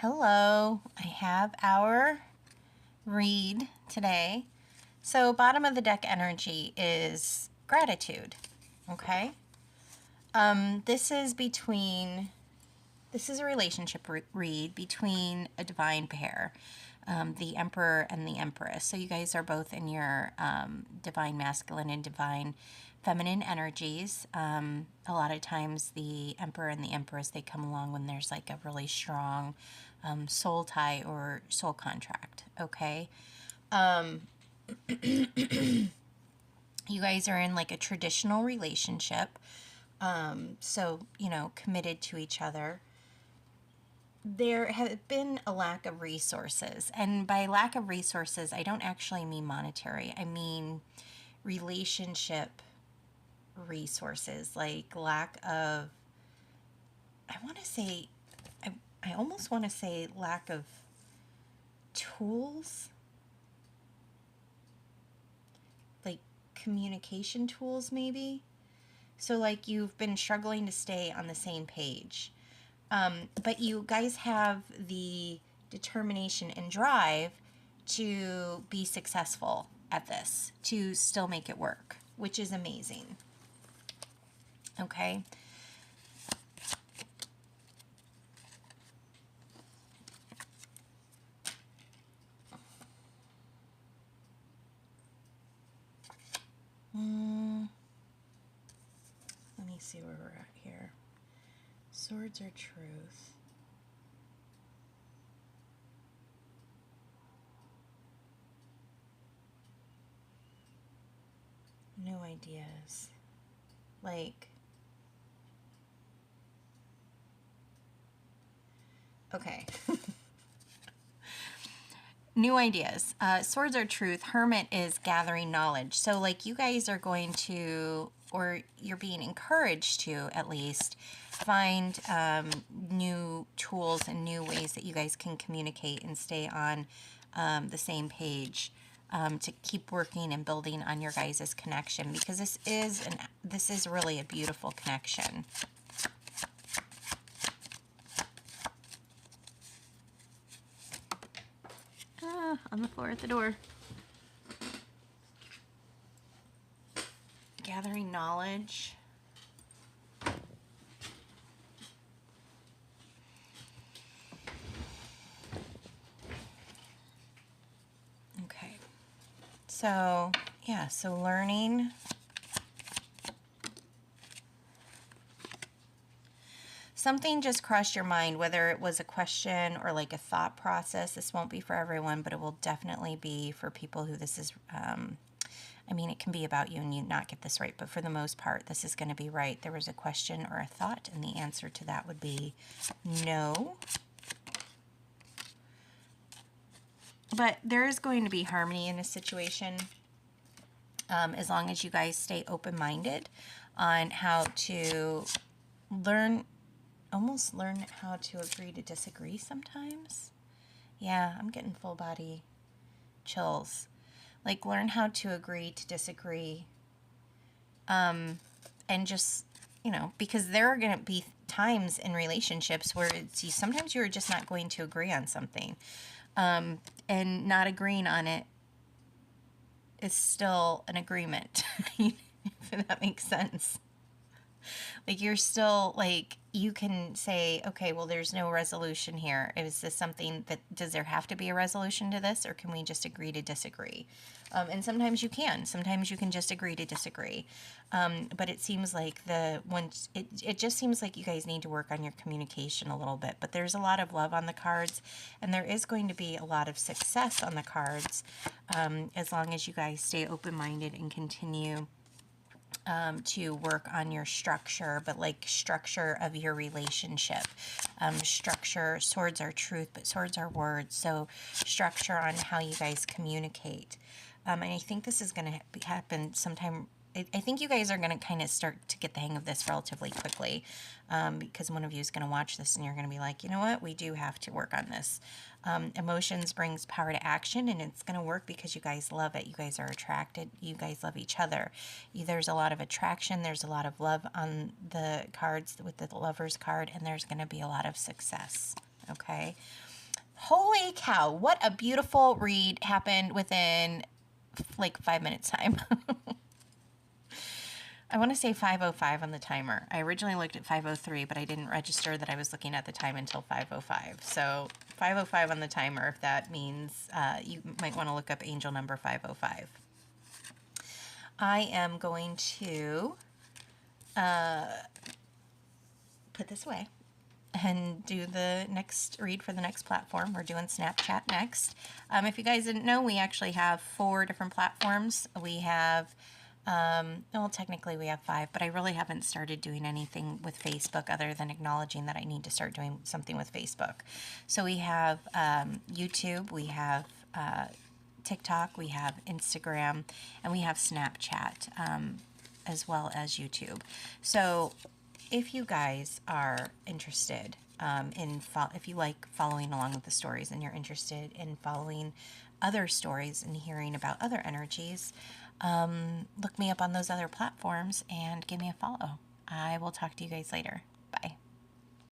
Hello, I have our read today. So, bottom of the deck energy is gratitude. Okay. This is a relationship read between a divine pair, the Emperor and the Empress. So, you guys are both in your divine masculine and divine feminine energies. A lot of times, the Emperor and the Empress, they come along when there's like a really strong soul tie or soul contract. Okay. You guys are in like a traditional relationship. So, committed to each other. There have been a lack of resources. And by lack of resources, I don't actually mean monetary. I mean relationship resources, like lack of, I almost want to say lack of tools, like communication tools, maybe. So, like, you've been struggling to stay on the same page. But you guys have the determination and drive to be successful at this, to still make it work, which is amazing. Okay. Let me see where we're at here. Swords are truth. New ideas. Like, okay. New ideas. Swords are truth. Hermit is gathering knowledge. So, like, you guys are going to, or you're being encouraged to at least, find new tools and new ways that you guys can communicate and stay on the same page. To keep working and building on your guys' connection, because this is really a beautiful connection. On the floor at the door. Gathering knowledge. Okay. So, yeah, so learning. Something just crossed your mind, whether it was a question or like a thought process. This won't be for everyone, but it will definitely be for people who this is, it can be about you and you not get this right, but for the most part, this is going to be right. There was a question or a thought, and the answer to that would be no. But there is going to be harmony in a situation, as long as you guys stay open-minded on how to almost learn how to agree to disagree sometimes. Yeah, I'm getting full body chills. Like, learn how to agree to disagree. And just, because there are going to be times in relationships where sometimes you're just not going to agree on something. And not agreeing on it is still an agreement, if that makes sense. Like, you're still, like, you can say, okay, well, there's no resolution here. Is this something that, does there have to be a resolution to this, or can we just agree to disagree? And sometimes you can. Sometimes you can just agree to disagree. But it seems like it just seems like you guys need to work on your communication a little bit. But there's a lot of love on the cards, and there is going to be a lot of success on the cards, as long as you guys stay open-minded and continue to work on your structure, but like structure of your relationship. Structure, swords are truth, but swords are words. So structure on how you guys communicate. And I think this is going to happen sometime. I think you guys are going to kind of start to get the hang of this relatively quickly, because one of you is going to watch this and you're going to be like, you know what, we do have to work on this. Emotions brings power to action, and it's going to work because you guys love it. You guys are attracted. You guys love each other. There's a lot of attraction. There's a lot of love on the cards with the Lover's card, and there's going to be a lot of success. Okay? Holy cow, what a beautiful read happened within like 5 minutes time. I want to say 5:05 on the timer. I originally looked at 5:03, but I didn't register that I was looking at the time until 5:05. So 5:05 on the timer, if that means you might want to look up angel number 5:05. I am going to put this away and do the next read for the next platform. We're doing Snapchat next. If you guys didn't know, we actually have 4 different platforms. We have well, technically we have 5, but I really haven't started doing anything with Facebook other than acknowledging that I need to start doing something with Facebook. So we have YouTube, we have TikTok, we have Instagram, and we have Snapchat, as well as YouTube. So if you guys are interested if you like following along with the stories and you're interested in following other stories and hearing about other energies, look me up on those other platforms and give me a follow. I will talk to you guys later. Bye.